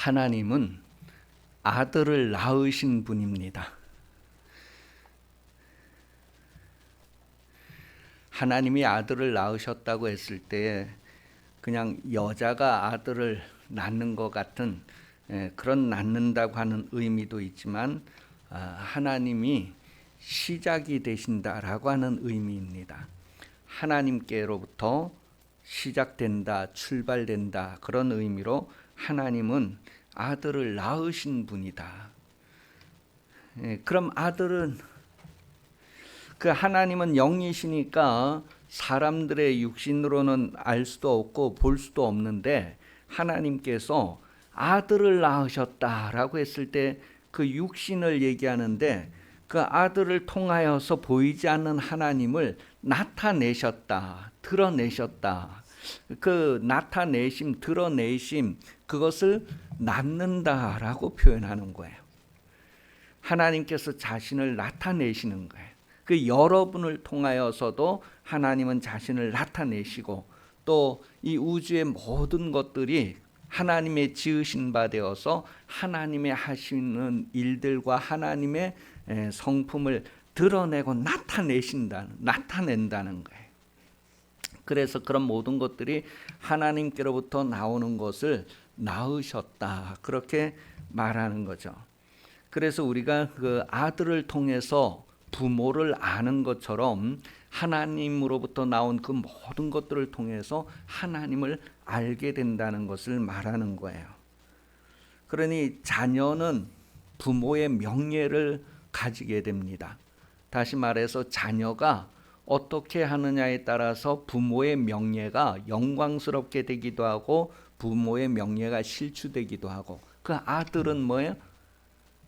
하나님은 아들을 낳으신 분입니다. 하나님이 아들을 낳으셨다고 했을 때 그냥 여자가 아들을 낳는 것 같은 그런 낳는다고 하는 의미도 있지만 하나님이 시작이 되신다라고 하는 의미입니다. 하나님께로부터 시작된다, 출발된다, 그런 의미로 하나님은 아들을 낳으신 분이다. 그럼 아들은, 그 하나님은 영이시니까 사람들의 육신으로는 알 수도 없고 볼 수도 없는데, 하나님께서 아들을 낳으셨다라고 했을 때 그 육신을 얘기하는데, 그 아들을 통하여서 보이지 않는 하나님을 나타내셨다, 드러내셨다. 그 나타내심, 드러내심, 그것을 낳는다라고 표현하는 거예요. 하나님께서 자신을 나타내시는 거예요. 그 여러분을 통하여서도 하나님은 자신을 나타내시고, 또 이 우주의 모든 것들이 하나님의 지으신 바 되어서 하나님의 하시는 일들과 하나님의 성품을 드러내고 나타낸다는 거예요. 그래서 그런 모든 것들이 하나님께로부터 나오는 것을 낳으셨다, 그렇게 말하는 거죠. 그래서 우리가 그 아들을 통해서 부모를 아는 것처럼 하나님으로부터 나온 그 모든 것들을 통해서 하나님을 알게 된다는 것을 말하는 거예요. 그러니 자녀는 부모의 명예를 가지게 됩니다. 다시 말해서 자녀가 어떻게 하느냐에 따라서 부모의 명예가 영광스럽게 되기도 하고 부모의 명예가 실추되기도 하고, 그 아들은 뭐예요?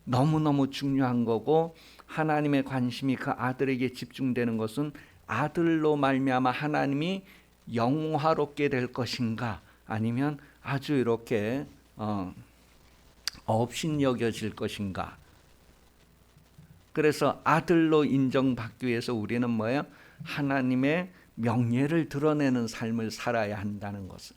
너무너무 중요한 거고, 하나님의 관심이 그 아들에게 집중되는 것은 아들로 말미암아 하나님이 영화롭게 될 것인가, 아니면 아주 이렇게 업신여겨질 것인가. 그래서 아들로 인정받기 위해서 우리는 뭐예요? 하나님의 명예를 드러내는 삶을 살아야 한다는 것을.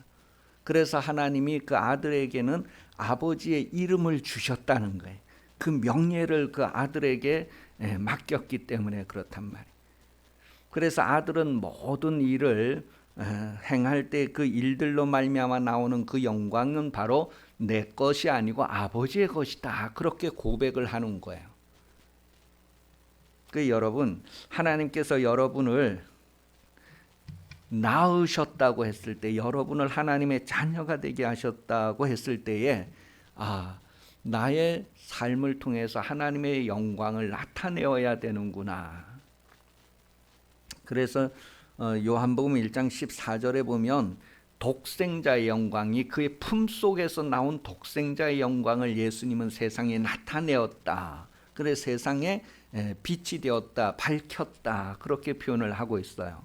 그래서 하나님이 그 아들에게는 아버지의 이름을 주셨다는 거예요. 그 명예를 그 아들에게 맡겼기 때문에 그렇단 말이에요. 그래서 아들은 모든 일을 행할 때 그 일들로 말미암아 나오는 그 영광은 바로 내 것이 아니고 아버지의 것이다, 그렇게 고백을 하는 거예요. 그 여러분, 하나님께서 여러분을 낳으셨다고 했을 때, 여러분을 하나님의 자녀가 되게 하셨다고 했을 때에 나의 삶을 통해서 하나님의 영광을 나타내어야 되는구나. 그래서 요한복음 1장 14절에 보면 독생자의 영광이, 그의 품속에서 나온 독생자의 영광을 예수님은 세상에 나타내었다. 그래서 세상에 빛이 되었다, 밝혔다, 그렇게 표현을 하고 있어요.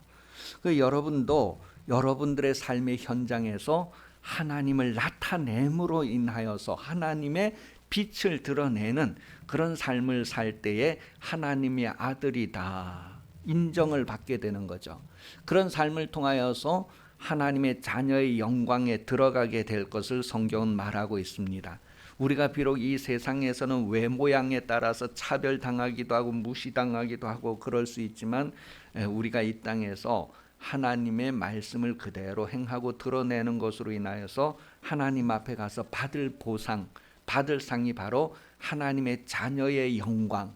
그 여러분도 여러분들의 삶의 현장에서 하나님을 나타냄으로 인하여서 하나님의 빛을 드러내는 그런 삶을 살 때에 하나님의 아들이다, 인정을 받게 되는 거죠. 그런 삶을 통하여서 하나님의 자녀의 영광에 들어가게 될 것을 성경은 말하고 있습니다. 우리가 비록 이 세상에서는 외모양에 따라서 차별당하기도 하고 무시당하기도 하고 그럴 수 있지만, 우리가 이 땅에서 하나님의 말씀을 그대로 행하고 드러내는 것으로 인하여서 하나님 앞에 가서 받을 보상, 받을 상이 바로 하나님의 자녀의 영광,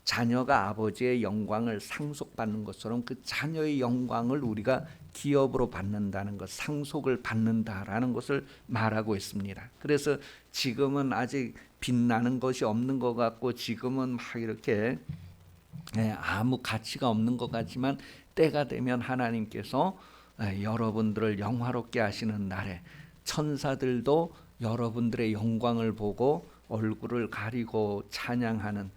자녀가 아버지의 영광을 상속받는 것처럼 그 자녀의 영광을 우리가 기업으로 받는다는 것, 상속을 받는다라는 것을 말하고 있습니다. 그래서 지금은 아직 빛나는 것이 없는 것 같고, 지금은 막 이렇게 아무 가치가 없는 것 같지만, 때가 되면 하나님께서 여러분들을 영화롭게 하시는 날에 천사들도 여러분들의 영광을 보고 얼굴을 가리고 찬양하는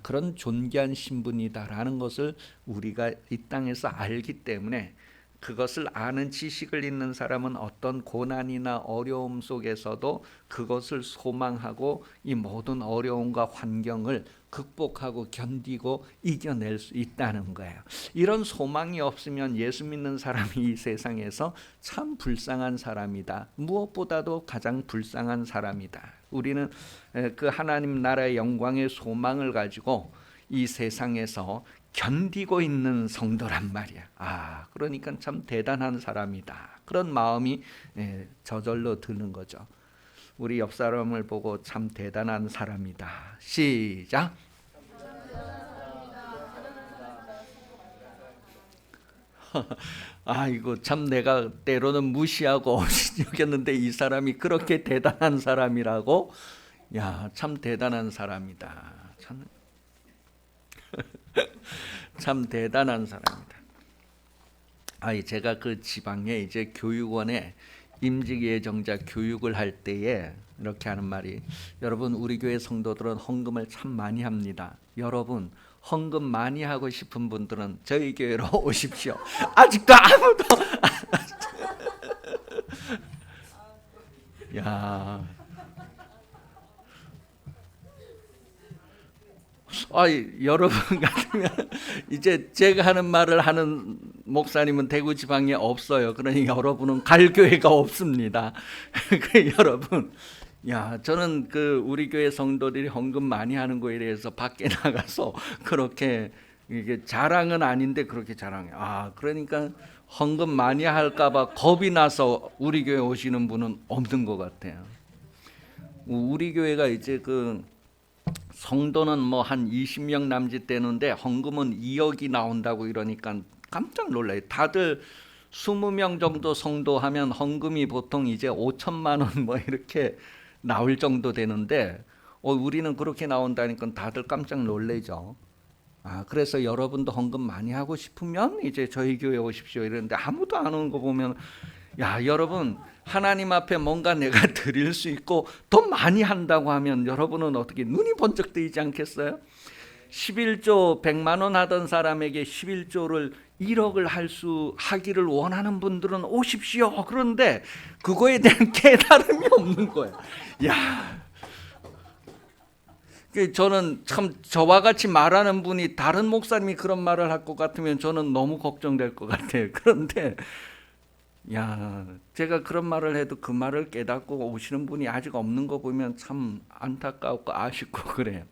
그런 존귀한 신분이다라는 것을 우리가 이 땅에서 알기 때문에, 그것을 아는 지식을 있는 사람은 어떤 고난이나 어려움 속에서도 그것을 소망하고 이 모든 어려움과 환경을 극복하고 견디고 이겨낼 수 있다는 거예요. 이런 소망이 없으면 예수 믿는 사람이 이 세상에서 참 불쌍한 사람이다. 무엇보다도 가장 불쌍한 사람이다. 우리는 그 하나님 나라의 영광의 소망을 가지고 이 세상에서 견디고 있는 성도란 말이야. 그러니까 참 대단한 사람이다. 그런 마음이 저절로 드는 거죠. 우리 옆 사람을 보고 참 대단한 사람이다. 시작. 이거 참 내가 때로는 무시하고 여겼는데 이 사람이 그렇게 대단한 사람이라고? 야, 참 대단한 사람이다. 참 대단한 사람이다. 제가 그 지방에 이제 교육원에 임직 예정자 교육을 할 때에 이렇게 하는 말이, 여러분 우리 교회 성도들은 헌금을 참 많이 합니다. 여러분 헌금 많이 하고 싶은 분들은 저희 교회로 오십시오. 아직도 아무도 야, 여러분 같으면 이제 제가 하는 말을 하는 목사님은 대구 지방에 없어요. 그러니 여러분은 갈 교회가 없습니다. 여러분, 저는 그 우리 교회 성도들이 헌금 많이 하는 거에 대해서 밖에 나가서 그렇게 이게 자랑은 아닌데 그렇게 자랑해. 그러니까 헌금 많이 할까봐 겁이 나서 우리 교회 오시는 분은 없는 것 같아요. 우리 교회가 이제 그 성도는 뭐 한 20명 남짓 되는데 헌금은 2억이 나온다고 이러니까 깜짝 놀라요. 다들 20명 정도 성도하면 헌금이 보통 이제 5천만 원 뭐 이렇게 나올 정도 되는데 우리는 그렇게 나온다니까 다들 깜짝 놀래죠. 그래서 여러분도 헌금 많이 하고 싶으면 이제 저희 교회 오십시오 이러는데 아무도 안 오는 거 보면, 여러분 하나님 앞에 뭔가 내가 드릴 수 있고 더 많이 한다고 하면 여러분은 어떻게 눈이 번쩍 뜨이지 않겠어요? 11조 100만 원 하던 사람에게 11조를 1억을 하기를 원하는 분들은 오십시오. 그런데 그거에 대한 깨달음이 없는 거예요. 저는 참 저와 같이 말하는 분이 다른 목사님이 그런 말을 할 것 같으면 저는 너무 걱정될 것 같아요. 그런데 제가 그런 말을 해도 그 말을 깨닫고 오시는 분이 아직 없는 거 보면 참 안타깝고 아쉽고 그래요.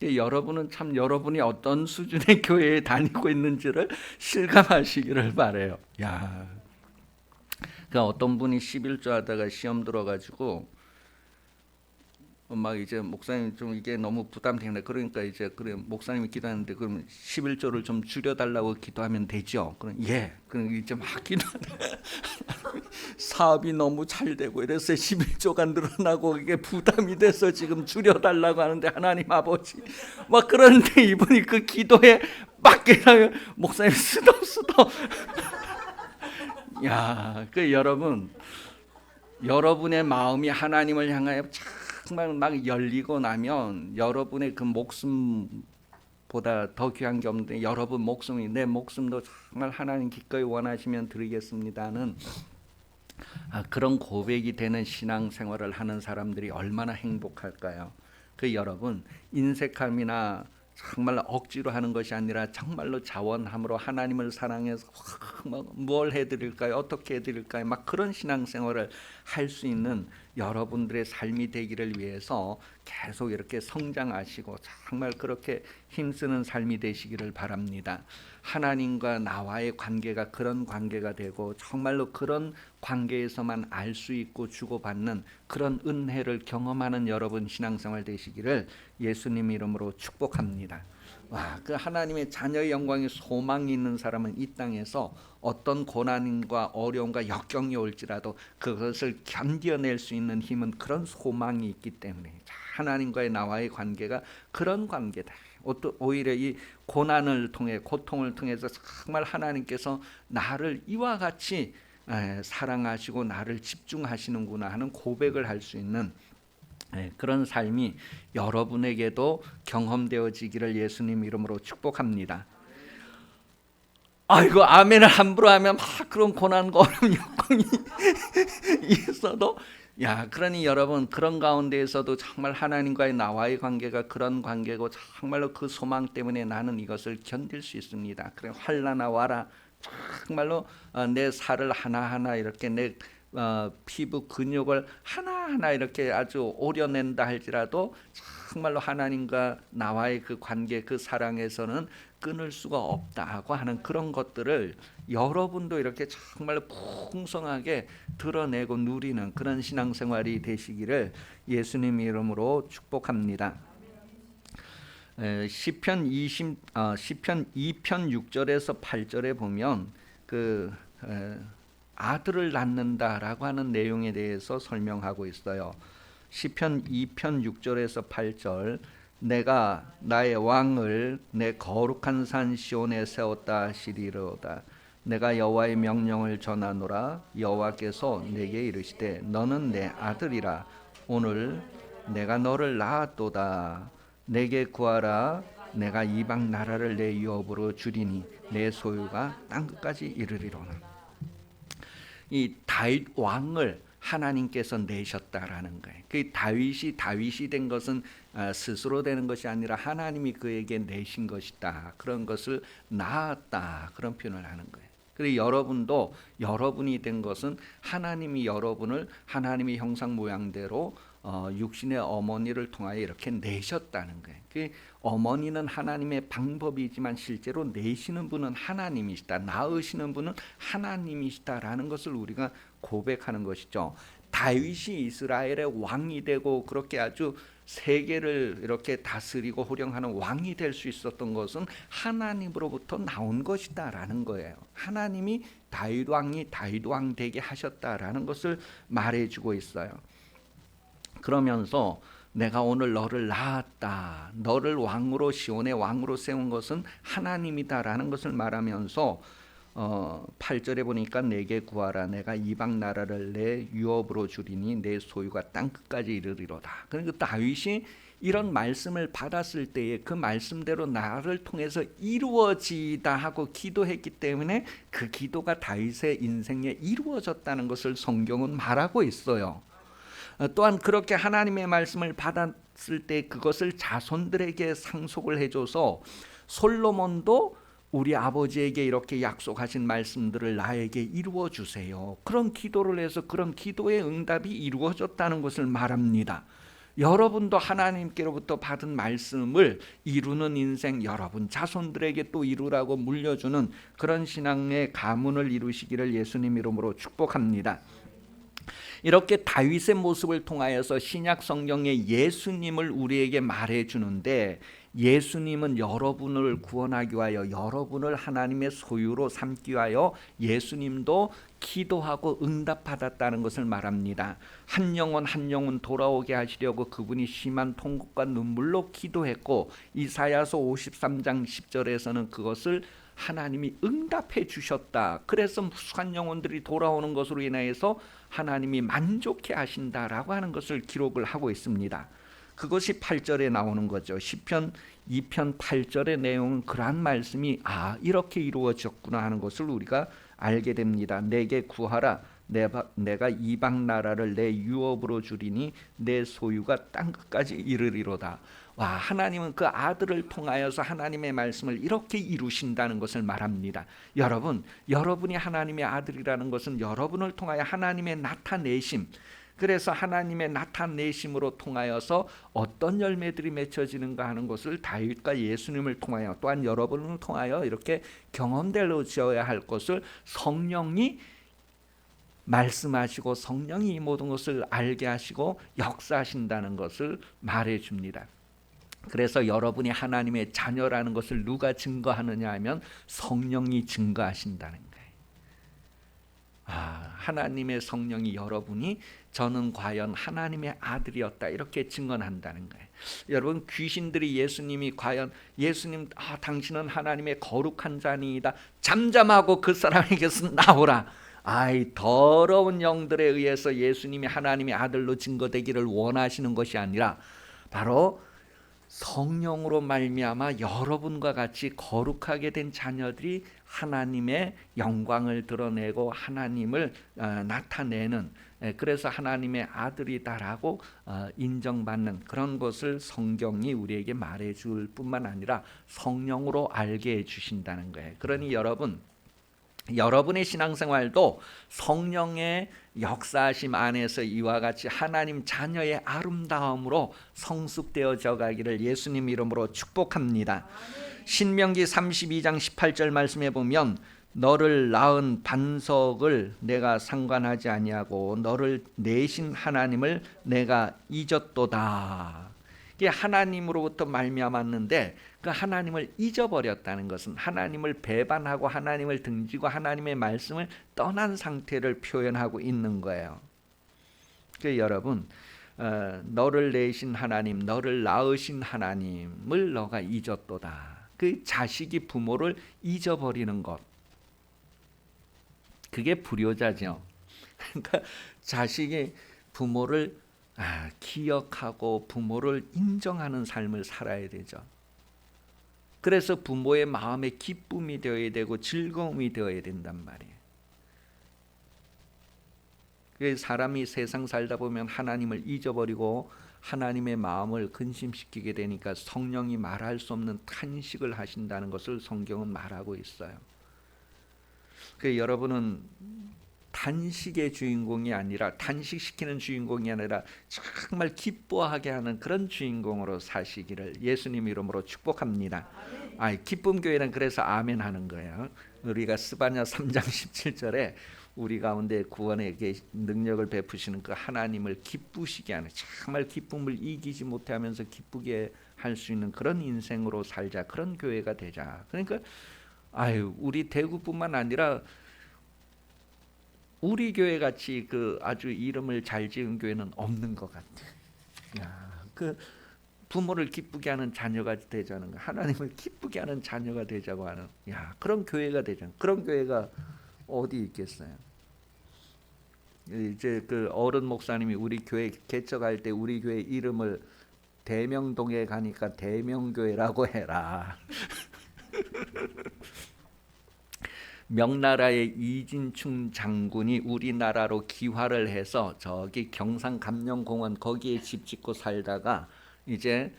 여러분은 참 여러분이 어떤 수준의 교회에 다니고 있는지를 실감하시기를 바래요. 그러니까 어떤 분이 11조 하다가 시험 들어가지고 막 이제 목사님 좀 이게 너무 부담되네. 그러니까 이제 그래 목사님이 기도하는데 그러면 11조를 좀 줄여달라고 기도하면 되죠. 그럼 그럼 이제 막 기도하는데 사업이 너무 잘 되고 이래서 11조가 늘어나고 이게 부담이 돼서 지금 줄여달라고 하는데 하나님 아버지 막 그러는데 이분이 그 기도에 막 깨달으면 목사님 쓰더 그 여러분의 마음이 하나님을 향하여 정말 막 열리고 나면 여러분의 그 목숨보다 더 귀한 게 없는데 여러분 목숨이 내 목숨도 정말 하나님 기꺼이 원하시면 드리겠습니다는 그런 고백이 되는 신앙생활을 하는 사람들이 얼마나 행복할까요? 여러분 인색함이나 정말 억지로 하는 것이 아니라 정말로 자원함으로 하나님을 사랑해서 뭘 해드릴까요? 어떻게 해드릴까요? 막 그런 신앙생활을 할 수 있는 여러분들의 삶이 되기를 위해서 계속 이렇게 성장하시고 정말 그렇게 힘쓰는 삶이 되시기를 바랍니다. 하나님과 나와의 관계가 그런 관계가 되고 정말로 그런 관계에서만 알 수 있고 주고받는 그런 은혜를 경험하는 여러분 신앙생활 되시기를 예수님 이름으로 축복합니다. 그 하나님의 자녀의 영광의 소망이 있는 사람은 이 땅에서 어떤 고난과 어려움과 역경이 올지라도 그것을 견뎌낼 수 있는 힘은 그런 소망이 있기 때문에 하나님과의 나와의 관계가 그런 관계다. 오히려 이 고난을 통해 고통을 통해서 정말 하나님께서 나를 이와 같이 사랑하시고 나를 집중하시는구나 하는 고백을 할 수 있는 그런 삶이 여러분에게도 경험되어지기를 예수님 이름으로 축복합니다. 이거 아멘을 함부로 하면 막 그런 고난과 어려움 역경이 있어도 야, 그러니 여러분 그런 가운데에서도 정말 하나님과의 나와의 관계가 그런 관계고 정말로 그 소망 때문에 나는 이것을 견딜 수 있습니다. 그래 환난아 와라. 정말로 내 살을 하나하나 이렇게 내 피부 근육을 하나하나 이렇게 아주 오려낸다 할지라도 정말로 하나님과 나와의 그 관계 그 사랑에서는 끊을 수가 없다고 하는 그런 것들을 여러분도 이렇게 정말로 풍성하게 드러내고 누리는 그런 신앙생활이 되시기를 예수님 이름으로 축복합니다. 시편 2편 6절에서 8절에 보면 그 아들을 낳는다라고 하는 내용에 대해서 설명하고 있어요. 시편 2편 6절에서 8절 내가 나의 왕을 내 거룩한 산 시온에 세웠다 하시리로다. 내가 여호와의 명령을 전하노라. 여호와께서 내게 이르시되 너는 내 아들이라. 오늘 내가 너를 낳았도다. 내게 구하라. 내가 이방 나라를 내 유업으로 주리니 내 소유가 땅끝까지 이르리로나. 이 다윗 왕을 하나님께서 내셨다라는 거예요. 그 다윗이 된 것은 스스로 되는 것이 아니라 하나님이 그에게 내신 것이다. 그런 것을 낳았다. 그런 표현을 하는 거예요. 그리고 여러분도 여러분이 된 것은 하나님이 여러분을 하나님의 형상 모양대로 육신의 어머니를 통하여 이렇게 내셨다는 거예요. 그 어머니는 하나님의 방법이지만 실제로 내시는 분은 하나님이시다. 낳으시는 분은 하나님이시다라는 것을 우리가 고백하는 것이죠. 다윗이 이스라엘의 왕이 되고 그렇게 아주 세계를 이렇게 다스리고 호령하는 왕이 될 수 있었던 것은 하나님으로부터 나온 것이다라는 거예요. 하나님이 다윗 왕 되게 하셨다라는 것을 말해주고 있어요. 그러면서 내가 오늘 너를 낳았다. 너를 왕으로 시온의 왕으로 세운 것은 하나님이다라는 것을 말하면서 8절에 보니까 내게 구하라. 내가 이방 나라를 내 유업으로 주리니 내 소유가 땅끝까지 이르리로다. 그러니까 다윗이 이런 말씀을 받았을 때에 그 말씀대로 나를 통해서 이루어지다 하고 기도했기 때문에 그 기도가 다윗의 인생에 이루어졌다는 것을 성경은 말하고 있어요. 또한 그렇게 하나님의 말씀을 받았을 때 그것을 자손들에게 상속을 해줘서 솔로몬도 우리 아버지에게 이렇게 약속하신 말씀들을 나에게 이루어 주세요. 그런 기도를 해서 그런 기도의 응답이 이루어졌다는 것을 말합니다. 여러분도 하나님께로부터 받은 말씀을 이루는 인생, 여러분 자손들에게 또 이루라고 물려주는 그런 신앙의 가문을 이루시기를 예수님 이름으로 축복합니다. 이렇게 다윗의 모습을 통하여서 신약 성경의 예수님을 우리에게 말해주는데, 예수님은 여러분을 구원하기 위하여 여러분을 하나님의 소유로 삼기 위하여 예수님도 기도하고 응답받았다는 것을 말합니다. 한 영혼 돌아오게 하시려고 그분이 심한 통곡과 눈물로 기도했고, 이사야서 53장 10절에서는 그것을 하나님이 응답해 주셨다. 그래서 무수한 영혼들이 돌아오는 것으로 인해서 하나님이 만족해 하신다라고 하는 것을 기록을 하고 있습니다. 그것이 8절에 나오는 거죠. 시편 2편 8절의 내용은 그러한 말씀이 이렇게 이루어졌구나 하는 것을 우리가 알게 됩니다. 내게 구하라. 내가 이방 나라를 내 유업으로 주리니 내 소유가 땅끝까지 이르리로다. 와, 하나님은 그 아들을 통하여서 하나님의 말씀을 이렇게 이루신다는 것을 말합니다. 여러분이 하나님의 아들이라는 것은 여러분을 통하여 하나님의 나타내심, 그래서 하나님의 나타내심으로 통하여서 어떤 열매들이 맺혀지는가 하는 것을 다윗과 예수님을 통하여 또한 여러분을 통하여 이렇게 경험되어져야 할 것을 성령이 말씀하시고 성령이 이 모든 것을 알게 하시고 역사하신다는 것을 말해줍니다. 그래서 여러분이 하나님의 자녀라는 것을 누가 증거하느냐 하면 성령이 증거하신다는 거예요. 하나님의 성령이 여러분이 저는 과연 하나님의 아들이었다 이렇게 증언한다는 거예요. 여러분, 귀신들이 예수님이 과연 예수님 당신은 하나님의 거룩한 자니이다, 잠잠하고 그 사람에게서 나오라, 더러운 영들에 의해서 예수님이 하나님의 아들로 증거되기를 원하시는 것이 아니라 바로 성령으로 말미암아 여러분과 같이 거룩하게 된 자녀들이 하나님의 영광을 드러내고 하나님을 나타내는, 그래서 하나님의 아들이다라고 인정받는 그런 것을 성경이 우리에게 말해줄 뿐만 아니라 성령으로 알게 해주신다는 거예요. 그러니 여러분의 신앙생활도 성령의 역사하심 안에서 이와 같이 하나님 자녀의 아름다움으로 성숙되어져 가기를 예수님 이름으로 축복합니다. 신명기 32장 18절 말씀해 보면 너를 낳은 반석을 내가 상관하지 아니하고 너를 내신 하나님을 내가 잊었도다. 이게 하나님으로부터 말미암았는데 그 하나님을 잊어버렸다는 것은 하나님을 배반하고 하나님을 등지고 하나님의 말씀을 떠난 상태를 표현하고 있는 거예요. 그 여러분, 너를 내신 하나님, 너를 낳으신 하나님을 너가 잊었도다. 그 자식이 부모를 잊어버리는 것, 그게 불효자죠. 그러니까 자식이 부모를 기억하고 부모를 인정하는 삶을 살아야 되죠. 그래서 부모의 마음에 기쁨이 되어야 되고 즐거움이 되어야 된단 말이에요. 사람이 세상 살다 보면 하나님을 잊어버리고 하나님의 마음을 근심시키게 되니까 성령이 말할 수 없는 탄식을 하신다는 것을 성경은 말하고 있어요. 여러분은 탄식의 주인공이 아니라, 탄식시키는 주인공이 아니라 정말 기뻐하게 하는 그런 주인공으로 사시기를 예수님 이름으로 축복합니다. 기쁨교회는 그래서 아멘 하는 거예요. 우리가 스바냐 3장 17절에 우리 가운데 구원의 능력을 베푸시는 그 하나님을 기쁘시게 하는, 정말 기쁨을 이기지 못하면서 기쁘게 할 수 있는 그런 인생으로 살자, 그런 교회가 되자. 그러니까 우리 대구뿐만 아니라 우리 교회 같이 아주 이름을 잘 지은 교회는 없는 것 같아. 부모를 기쁘게 하는 자녀가 되자는 거, 하나님을 기쁘게 하는 자녀가 되자고 하는, 그런 교회가 되자. 그런 교회가 어디 있겠어요? 이제 어른 목사님이 우리 교회 개척할 때 우리 교회 이름을 대명동에 가니까 대명교회라고 해라. 명나라의 이진충 장군이 우리나라로 귀화를 해서 저기 경산 감령공원 거기에 집 짓고 살다가 이제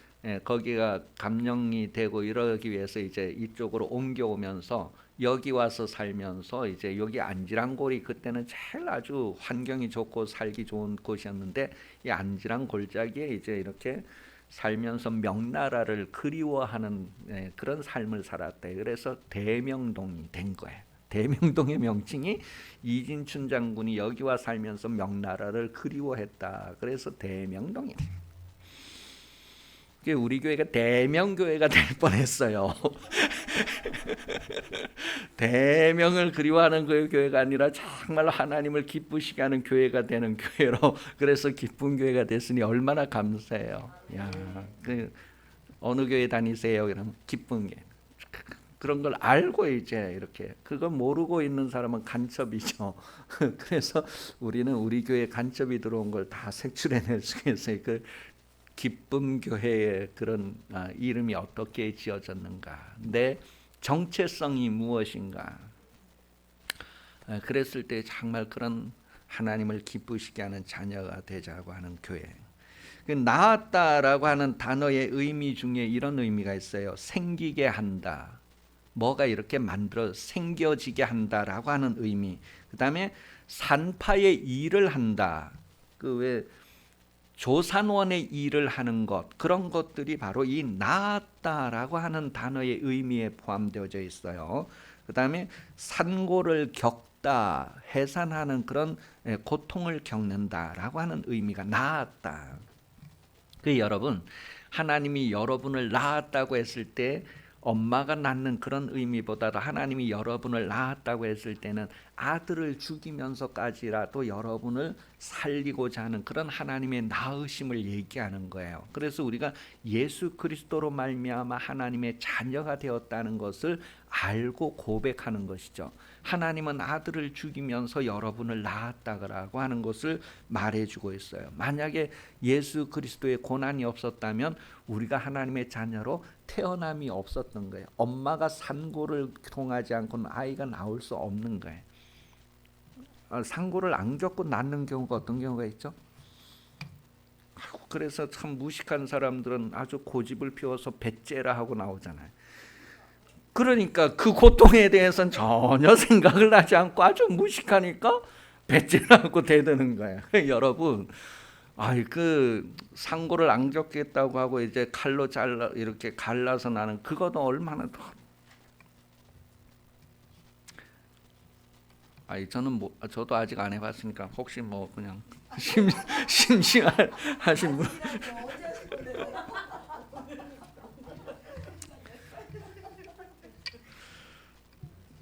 거기가 감령이 되고 이러기 위해서 이제 이쪽으로 옮겨오면서 여기 와서 살면서 이제 여기 안지랑골이 그때는 제일 아주 환경이 좋고 살기 좋은 곳이었는데 이 안지랑 골짜기에 이제 이렇게 살면서 명나라를 그리워하는 그런 삶을 살았대. 그래서 대명동이 된 거예요. 대명동의 명칭이 이진춘 장군이 여기와 살면서 명나라를 그리워했다. 그래서 대명동이. 우리 교회가 대명교회가 될 뻔했어요. 대명을 그리워하는 그 교회가 아니라 정말 하나님을 기쁘시게 하는 교회가 되는 교회로, 그래서 기쁜 교회가 됐으니 얼마나 감사해요. 어느 교회 다니세요? 그러면 기쁜 교회. 그런 걸 알고 이제 이렇게, 그거 모르고 있는 사람은 간첩이죠. 그래서 우리는 우리 교회 간첩이 들어온 걸 다 색출해낼 수 있어요. 기쁨 교회의 그런 이름이 어떻게 지어졌는가, 내 정체성이 무엇인가, 그랬을 때 정말 그런 하나님을 기쁘시게 하는 자녀가 되자고 하는 교회. 낳았다라고 하는 단어의 의미 중에 이런 의미가 있어요. 생기게 한다, 뭐가 이렇게 만들어 생겨지게 한다라고 하는 의미. 그 다음에 산파의 일을 한다, 왜 조산원의 일을 하는 것, 그런 것들이 바로 이 낳았다라고 하는 단어의 의미에 포함되어져 있어요. 그 다음에 산고를 겪다, 해산하는 그런 고통을 겪는다라고 하는 의미가 낳았다. 여러분, 하나님이 여러분을 낳았다고 했을 때 엄마가 낳는 그런 의미보다도 하나님이 여러분을 낳았다고 했을 때는 아들을 죽이면서까지라도 여러분을 살리고자 하는 그런 하나님의 낳으심을 얘기하는 거예요. 그래서 우리가 예수 그리스도로 말미암아 하나님의 자녀가 되었다는 것을 알고 고백하는 것이죠. 하나님은 아들을 죽이면서 여러분을 낳았다고 하는 것을 말해주고 있어요. 만약에 예수 그리스도의 고난이 없었다면 우리가 하나님의 자녀로 태어남이 없었던 거예요. 엄마가 산고를 통하지 않고는 아이가 나올 수 없는 거예요. 산고를 안 겪고 낳는 경우가 어떤 경우가 있죠? 그래서 참 무식한 사람들은 아주 고집을 피워서 배째라 하고 나오잖아요. 그러니까 그 고통에 대해서는 전혀 생각을 하지 않고 아주 무식하니까 배째라고 대드는 거예요. 여러분, 그 상고를 안 겪겠다고 하고 이제 칼로 잘라 이렇게 갈라서 나는 그것도 얼마나 더. 저도 아직 안 해봤으니까 혹시 뭐 그냥 심심하신 분.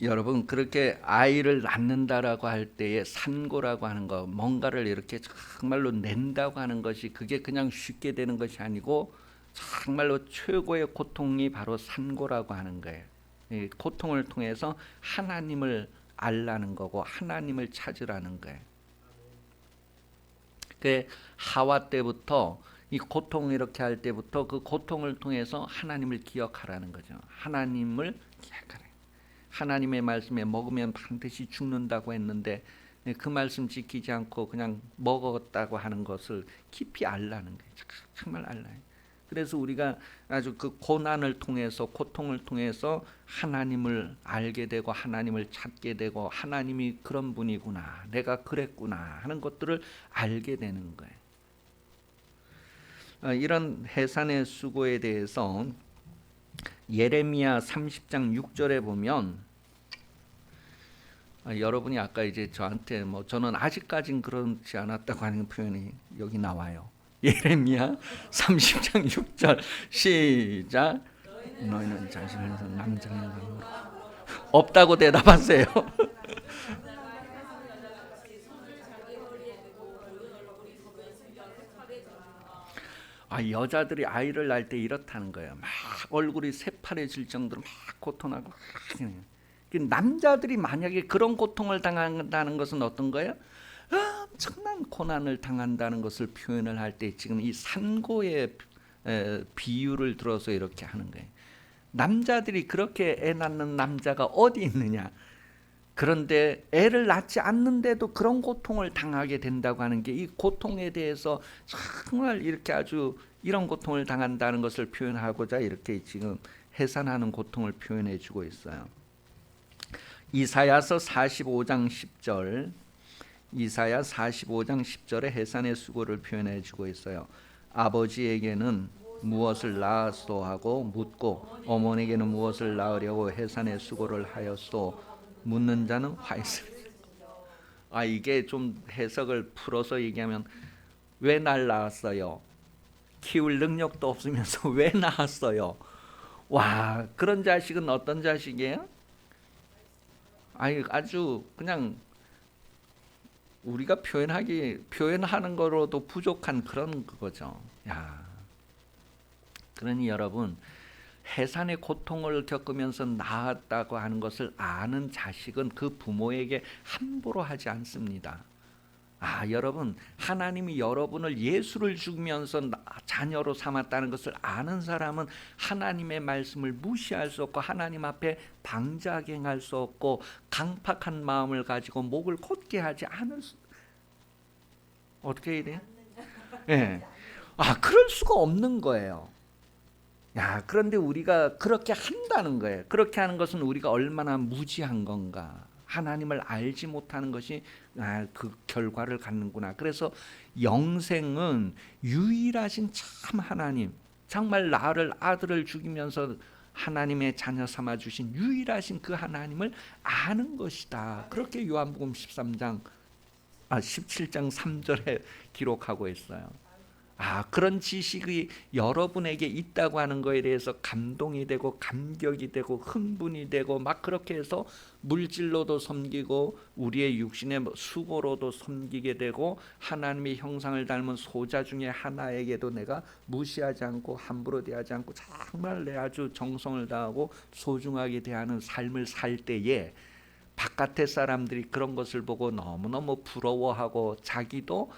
여러분, 그렇게 아이를 낳는다라고 할 때에 산고라고 하는 거, 뭔가를 이렇게 정말로 낸다고 하는 것이 그게 그냥 쉽게 되는 것이 아니고 정말로 최고의 고통이 바로 산고라고 하는 거예요. 이 고통을 통해서 하나님을 알라는 거고 하나님을 찾으라는 거예요. 그 하와 때부터 이 고통 이렇게 할 때부터 그 고통을 통해서 하나님을 기억하라는 거죠. 하나님을 기억하라. 하나님의 말씀에 먹으면 반드시 죽는다고 했는데 그 말씀 지키지 않고 그냥 먹었다고 하는 것을 깊이 알라는 거예요. 정말 알라요. 그래서 우리가 아주 그 고난을 통해서 고통을 통해서 하나님을 알게 되고 하나님을 찾게 되고 하나님이 그런 분이구나, 내가 그랬구나 하는 것들을 알게 되는 거예요. 이런 해산의 수고에 대해서 예레미야 30장 6절에 보면 여러분이 아까 이제 저한테 뭐 저는 아직까진 그렇지 않았다고 하는 표현이 여기 나와요. 예레미야 30장 6절 시작. 너희는 자신을 남자의 마음으로 없다고 대답하세요. 여자들이 아이를 낳을 때 이렇다는 거예요. 막 얼굴이 새파래질 정도로 막 고통하고 막. 남자들이 만약에 그런 고통을 당한다는 것은 어떤 거예요? 엄청난 고난을 당한다는 것을 표현을 할 때 지금 이 산고의 비유를 들어서 이렇게 하는 거예요. 남자들이 그렇게 애 낳는 남자가 어디 있느냐? 그런데 애를 낳지 않는데도 그런 고통을 당하게 된다고 하는 게 이 고통에 대해서 정말 이렇게 아주 이런 고통을 당한다는 것을 표현하고자 이렇게 지금 해산하는 고통을 표현해 주고 있어요. 이사야서 45장 10절, 이사야 45장 10절에 해산의 수고를 표현해 주고 있어요. 아버지에게는 무엇을 낳았소 하고 묻고 어머니에게는 무엇을 낳으려고 해산의 수고를 하였소 묻는 자는 화이스. 이게 좀 해석을 풀어서 얘기하면 왜 날 낳았어요? 키울 능력도 없으면서 왜 낳았어요? 와, 그런 자식은 어떤 자식이에요? 아주 그냥 우리가 표현하는 거로도 부족한 그런 그거죠. 그러니 여러분, 해산의 고통을 겪으면서 낳았다고 하는 것을 아는 자식은 그 부모에게 함부로 하지 않습니다. 여러분, 하나님이 여러분을 예수를 죽이면서 자녀로 삼았다는 것을 아는 사람은 하나님의 말씀을 무시할 수 없고 하나님 앞에 방자갱할 수 없고 강팍한 마음을 가지고 목을 곧게 하지 않을 수. 어떻게 해야 돼요? 예. 그럴 수가 없는 거예요. 그런데 우리가 그렇게 한다는 거예요. 그렇게 하는 것은 우리가 얼마나 무지한 건가. 하나님을 알지 못하는 것이 그 결과를 갖는구나. 그래서 영생은 유일하신 참 하나님, 정말 나를 아들을 죽이면서 하나님의 자녀 삼아 주신 유일하신 그 하나님을 아는 것이다. 그렇게 요한복음 17장 3절에 기록하고 있어요. 그런 지식이 여러분에게 있다고 하는 거에 대해서 감동이 되고 감격이 되고 흥분이 되고 막 그렇게 해서 물질로도 섬기고 우리의 육신의 수고로도 섬기게 되고 하나님의 형상을 닮은 소자 중에 하나에게도 내가 무시하지 않고 함부로 대하지 않고 정말 내 아주 정성을 다하고 소중하게 대하는 삶을 살 때에 바깥의 사람들이 그런 것을 보고 너무너무 부러워하고 자기도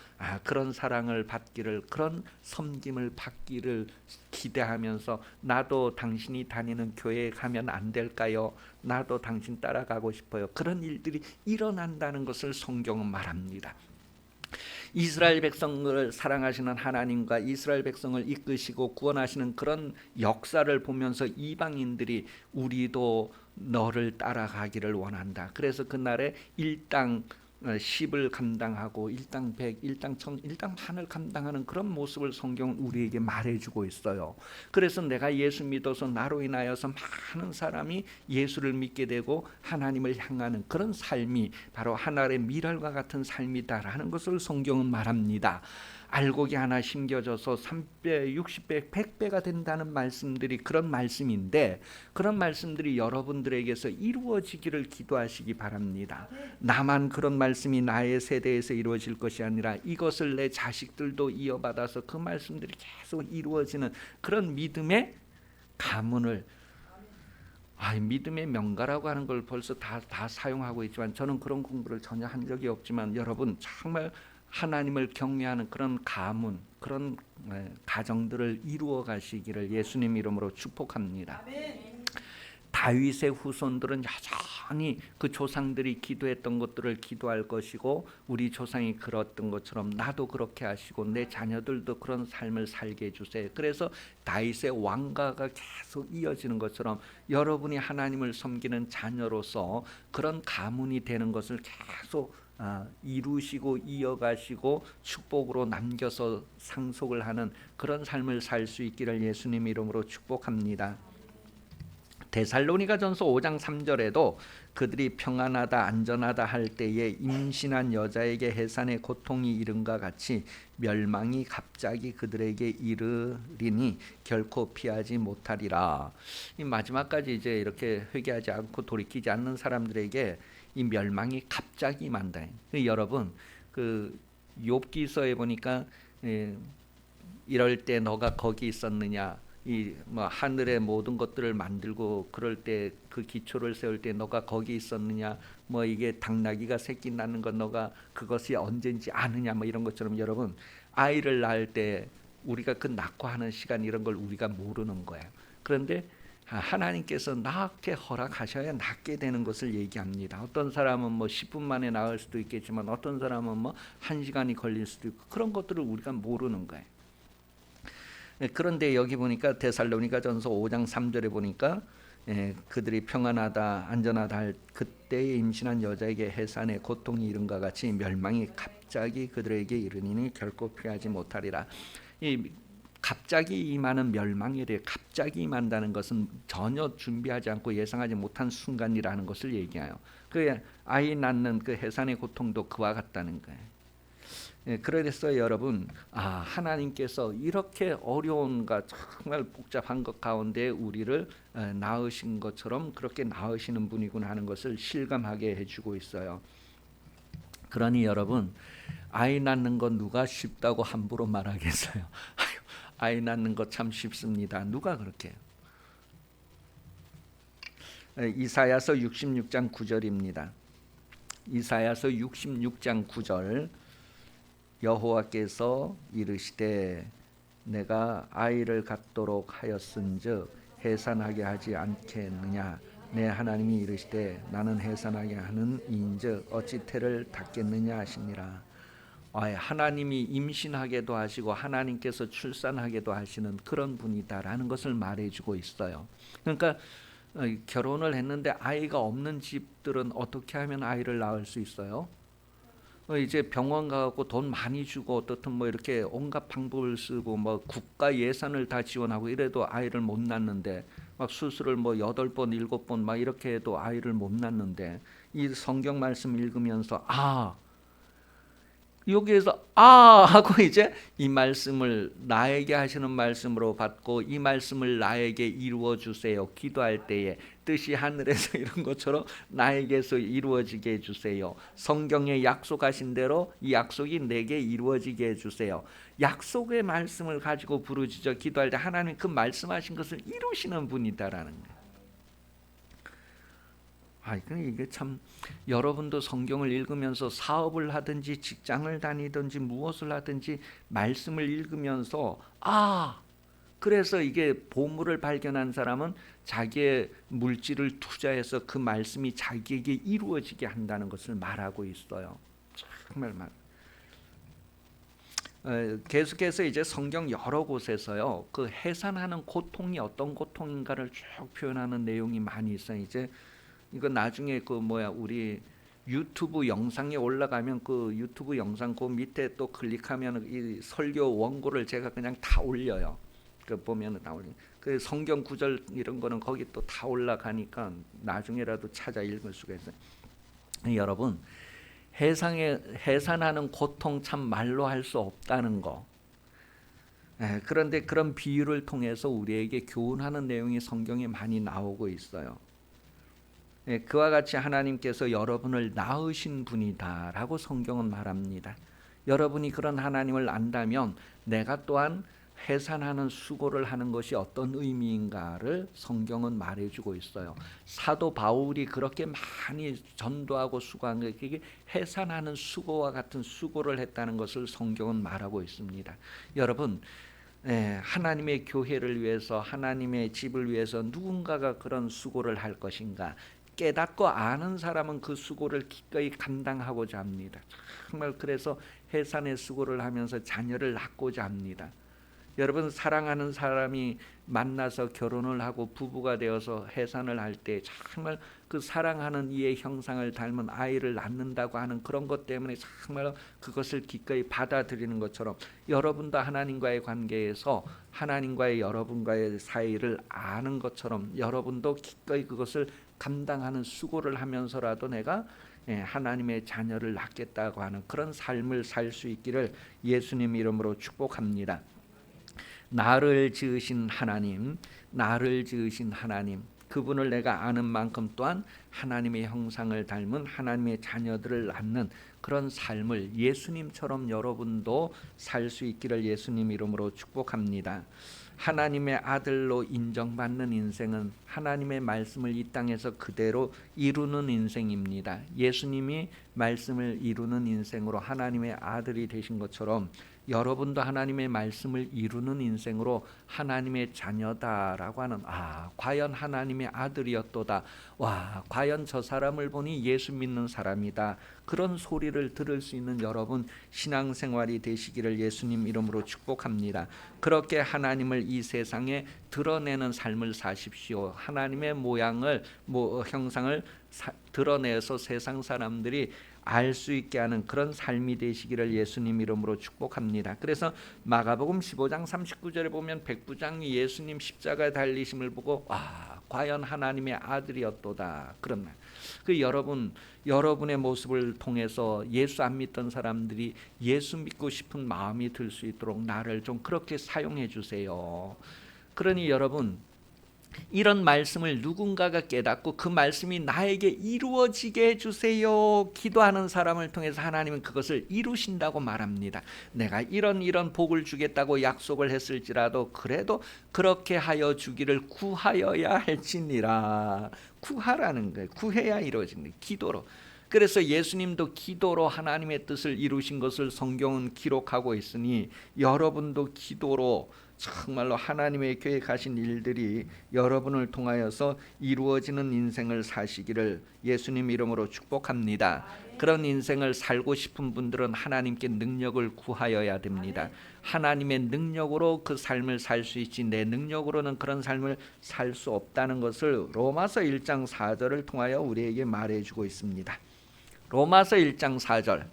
그런 사랑을 받기를, 그런 섬김을 받기를 기대하면서 나도 당신이 다니는 교회에 가면 안 될까요? 나도 당신 따라가고 싶어요. 그런 일들이 일어난다는 것을 성경은 말합니다. 이스라엘 백성을 사랑하시는 하나님과 이스라엘 백성을 이끄시고 구원하시는 그런 역사를 보면서 이방인들이 우리도 너를 따라가기를 원한다. 그래서 그날에 일당 10을 감당하고 일당 100, 일당 1000, 일당 만을 감당하는 그런 모습을 성경은 우리에게 말해주고 있어요. 그래서 내가 예수 믿어서 나로 인하여서 많은 사람이 예수를 믿게 되고 하나님을 향하는 그런 삶이 바로 하늘의 미랄과 같은 삶이다라는 것을 성경은 말합니다. 알곡이 하나 심겨져서 3배, 60배, 100배가 된다는 말씀들이 그런 말씀인데, 그런 말씀들이 여러분들에게서 이루어지기를 기도하시기 바랍니다. 나만 그런 말씀이 나의 세대에서 이루어질 것이 아니라 이것을 내 자식들도 이어받아서 그 말씀들이 계속 이루어지는 그런 믿음의 가문을, 믿음의 명가라고 하는 걸 벌써 다 사용하고 있지만 저는 그런 공부를 전혀 한 적이 없지만 여러분 정말 하나님을 경외하는 그런 가문, 그런 가정들을 이루어 가시기를 예수님 이름으로 축복합니다. 다윗의 후손들은 여전히 그 조상들이 기도했던 것들을 기도할 것이고 우리 조상이 그랬던 것처럼 나도 그렇게 하시고 내 자녀들도 그런 삶을 살게 해주세요. 그래서 다윗의 왕가가 계속 이어지는 것처럼 여러분이 하나님을 섬기는 자녀로서 그런 가문이 되는 것을 계속 이루시고 이어가시고 축복으로 남겨서 상속을 하는 그런 삶을 살 수 있기를 예수님 이름으로 축복합니다. 데살로니가전서 5장 3절에도 그들이 평안하다 안전하다 할 때에 임신한 여자에게 해산의 고통이 이른과 같이 멸망이 갑자기 그들에게 이르리니 결코 피하지 못하리라. 이 마지막까지 이제 이렇게 회개하지 않고 돌이키지 않는 사람들에게 이 멸망이 갑자기 임한다. 여러분 그 욥기서에 보니까 이럴 때 너가 거기 있었느냐, 이 뭐 하늘의 모든 것들을 만들고 그럴 때 그 기초를 세울 때 너가 거기 있었느냐, 뭐 이게 당나귀가 새끼 낳는 건 너가 그것이 언젠지 아느냐, 뭐 이런 것처럼 여러분 아이를 낳을 때 우리가 그 낳고 하는 시간 이런 걸 우리가 모르는 거예요. 그런데 하나님께서 낳게 허락하셔야 낳게 되는 것을 얘기합니다. 어떤 사람은 뭐 10분 만에 낳을 수도 있겠지만 어떤 사람은 뭐 1시간이 걸릴 수도 있고 그런 것들을 우리가 모르는 거예요. 그런데 여기 보니까 데살로니가전서 5장 3절에 보니까 그들이 평안하다 안전하다 할 그때에 임신한 여자에게 해산의 고통이 이른과 같이 멸망이 갑자기 그들에게 이르니 결코 피하지 못하리라. 이 갑자기 임하는 멸망에 대해 갑자기 임한다는 것은 전혀 준비하지 않고 예상하지 못한 순간이라는 것을 얘기해요. 그 아이 낳는 그 해산의 고통도 그와 같다는 거예요. 그래서 여러분 하나님께서 이렇게 어려운가 정말 복잡한 것 가운데 우리를 낳으신 것처럼 그렇게 낳으시는 분이구나 하는 것을 실감하게 해주고 있어요. 그러니 여러분 아이 낳는 건 누가 쉽다고 함부로 말하겠어요? 아이 낳는 거 참 쉽습니다. 누가 그렇게 해요? 이사야서 66장 9절입니다. 이사야서 66장 9절 여호와께서 이르시되 내가 아이를 갖도록 하였은즉 해산하게 하지 않겠느냐. 내 하나님이 이르시되 나는 해산하게 하는 이인즉 어찌 태를 닫겠느냐 하시니라. 하나님이 임신하게도 하시고 하나님께서 출산하게도 하시는 그런 분이다라는 것을 말해주고 있어요. 그러니까 결혼을 했는데 아이가 없는 집들은 어떻게 하면 아이를 낳을 수 있어요? 이제 병원 가고 돈 많이 주고 어떻든 뭐 이렇게 온갖 방법을 쓰고 뭐 국가 예산을 다 지원하고 이래도 아이를 못 낳는데, 막 수술을 뭐 8번 7번 막 이렇게 해도 아이를 못 낳는데, 이 성경 말씀 읽으면서 여기에서 아 하고 이제 이 말씀을 나에게 하시는 말씀으로 받고 이 말씀을 나에게 이루어 주세요. 기도할 때에 뜻이 하늘에서 이룬 것처럼 나에게서 이루어지게 해주세요. 성경에 약속하신 대로 이 약속이 내게 이루어지게 해주세요. 약속의 말씀을 가지고 부르짖어 기도할 때 하나님 그 말씀하신 것을 이루시는 분이다라는 거예요. 이게 참 여러분도 성경을 읽으면서 사업을 하든지 직장을 다니든지 무엇을 하든지 말씀을 읽으면서 그래서 이게 보물을 발견한 사람은 자기의 물질을 투자해서 그 말씀이 자기에게 이루어지게 한다는 것을 말하고 있어요. 정말 계속해서 이제 성경 여러 곳에서요 그 해산하는 고통이 어떤 고통인가를 쭉 표현하는 내용이 많이 있어요. 이제 이거 나중에 우리 유튜브 영상에 올라가면 그 유튜브 영상 그 밑에 또 클릭하면 이 설교 원고를 제가 그냥 다 올려요. 그 보면은 다 올려. 그 성경 구절 이런 거는 거기 또 다 올라가니까 나중에라도 찾아 읽을 수가 있어요. 여러분 해산하는 고통 참 말로 할 수 없다는 거. 그런데 그런 비유를 통해서 우리에게 교훈하는 내용이 성경에 많이 나오고 있어요. 그와 같이 하나님께서 여러분을 낳으신 분이다라고 성경은 말합니다. 여러분이 그런 하나님을 안다면 내가 또한 해산하는 수고를 하는 것이 어떤 의미인가를 성경은 말해주고 있어요. 사도 바울이 그렇게 많이 전도하고 수고한 게 그게 해산하는 수고와 같은 수고를 했다는 것을 성경은 말하고 있습니다. 여러분 하나님의 교회를 위해서 하나님의 집을 위해서 누군가가 그런 수고를 할 것인가? 깨닫고 아는 사람은 그 수고를 기꺼이 감당하고자 합니다. 정말 그래서 해산의 수고를 하면서 자녀를 낳고자 합니다. 여러분 사랑하는 사람이 만나서 결혼을 하고 부부가 되어서 해산을 할 때 정말 그 사랑하는 이의 형상을 닮은 아이를 낳는다고 하는 그런 것 때문에 정말 그것을 기꺼이 받아들이는 것처럼 여러분도 하나님과의 관계에서 하나님과의 여러분과의 사이를 아는 것처럼 여러분도 기꺼이 그것을 감당하는 수고를 하면서라도 내가 하나님의 자녀를 낳겠다고 하는 그런 삶을 살 수 있기를 예수님 이름으로 축복합니다. 나를 지으신 하나님, 나를 지으신 하나님, 그분을 내가 아는 만큼 또한 하나님의 형상을 닮은 하나님의 자녀들을 낳는 그런 삶을 예수님처럼 여러분도 살 수 있기를 예수님 이름으로 축복합니다. 하나님의 아들로 인정받는 인생은 하나님의 말씀을 이 땅에서 그대로 이루는 인생입니다. 예수님이 말씀을 이루는 인생으로 하나님의 아들이 되신 것처럼 여러분도 하나님의 말씀을 이루는 인생으로 하나님의 자녀다라고 하는 과연 하나님의 아들이었도다. 과연 저 사람을 보니 예수 믿는 사람이다. 그런 소리를 들을 수 있는 여러분 신앙생활이 되시기를 예수님 이름으로 축복합니다. 그렇게 하나님을 이 세상에 드러내는 삶을 사십시오. 하나님의 모양을 형상을 드러내서 세상 사람들이 알 수 있게 하는 그런 삶이 되시기를 예수님 이름으로 축복합니다. 그래서 마가복음 15장 39절에 보면 백부장이 예수님 십자가에 달리심을 보고 과연 하나님의 아들이었도다. 그런 말. 여러분의 모습을 통해서 예수 안 믿던 사람들이 예수 믿고 싶은 마음이 들 수 있도록 나를 좀 그렇게 사용해 주세요. 그러니 여러분 이런 말씀을 누군가가 깨닫고 그 말씀이 나에게 이루어지게 해주세요. 기도하는 사람을 통해서 하나님은 그것을 이루신다고 말합니다. 내가 이런 복을 주겠다고 약속을 했을지라도 그래도 그렇게 하여 주기를 구하여야 할지니라. 구하라는 거예요. 구해야 이루어지는 거예요. 기도로. 그래서 예수님도 기도로 하나님의 뜻을 이루신 것을 성경은 기록하고 있으니 여러분도 기도로 정말로 하나님의 계획하신 일들이 여러분을 통하여서 이루어지는 인생을 사시기를 예수님 이름으로 축복합니다. 그런 인생을 살고 싶은 분들은 하나님께 능력을 구하여야 됩니다. 하나님의 능력으로 그 삶을 살 수 있지 내 능력으로는 그런 삶을 살 수 없다는 것을 로마서 1장 4절을 통하여 우리에게 말해주고 있습니다. 로마서 1장 4절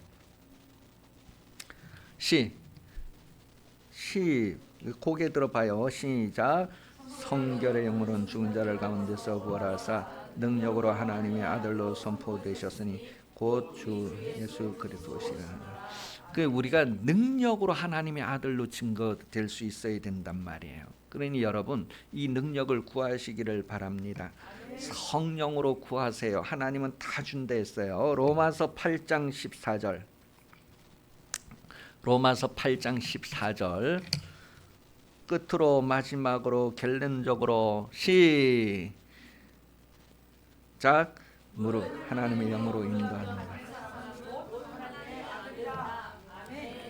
고개 들어봐요. 시작. 성결의 영으로는 죽은 자를 가운데서 부활하사 능력으로 하나님의 아들로 선포되셨으니 곧 주 예수 그리스도시라. 그 우리가 능력으로 하나님의 아들로 증거될 수 있어야 된단 말이에요. 그러니 여러분 이 능력을 구하시기를 바랍니다. 성령으로 구하세요. 하나님은 다 준다 했어요. 로마서 8장 14절. 로마서 8장 14절 끝으로 마지막으로 결론적으로 시작. 무릇 하나님의 영으로 인도하는 것.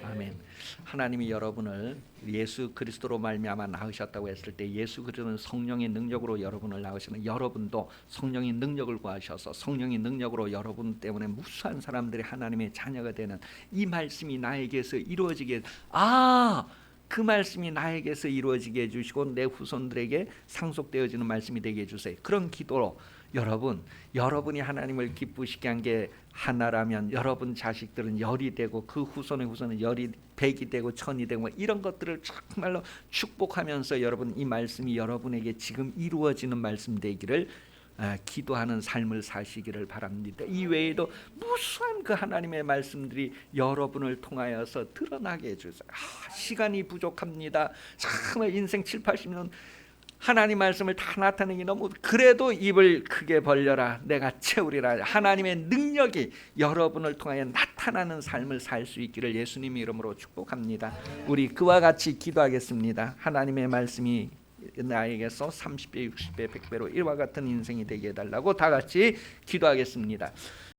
아멘. 하나님이 여러분을 예수 그리스도로 말미암아 낳으셨다고 했을 때 예수 그리스도는 성령의 능력으로 여러분을 낳으시는, 여러분도 성령의 능력을 구하셔서 성령의 능력으로 여러분 때문에 무수한 사람들이 하나님의 자녀가 되는 이 말씀이 나에게서 이루어지게, 그 말씀이 나에게서 이루어지게 해주시고 내 후손들에게 상속되어지는 말씀이 되게 해주세요. 그런 기도로 여러분이 하나님을 기쁘시게 한 게 하나라면 여러분 자식들은 열이 되고 그 후손의 후손은 열이 100이 되고 1000이 되고 이런 것들을 정말로 축복하면서 여러분 이 말씀이 여러분에게 지금 이루어지는 말씀 되기를 기도하는 삶을 사시기를 바랍니다. 이 외에도 무수한 그 하나님의 말씀들이 여러분을 통하여서 드러나게 해주세요. 시간이 부족합니다. 정말 인생 7, 80년 하나님 말씀을 다 나타내기 너무, 그래도 입을 크게 벌려라 내가 채우리라. 하나님의 능력이 여러분을 통하여 나타나는 삶을 살 수 있기를 예수님 이름으로 축복합니다. 우리 그와 같이 기도하겠습니다. 하나님의 말씀이 나에게서 30배, 60배, 100배로 이와 같은 인생이 되게 해달라고 다 같이 기도하겠습니다.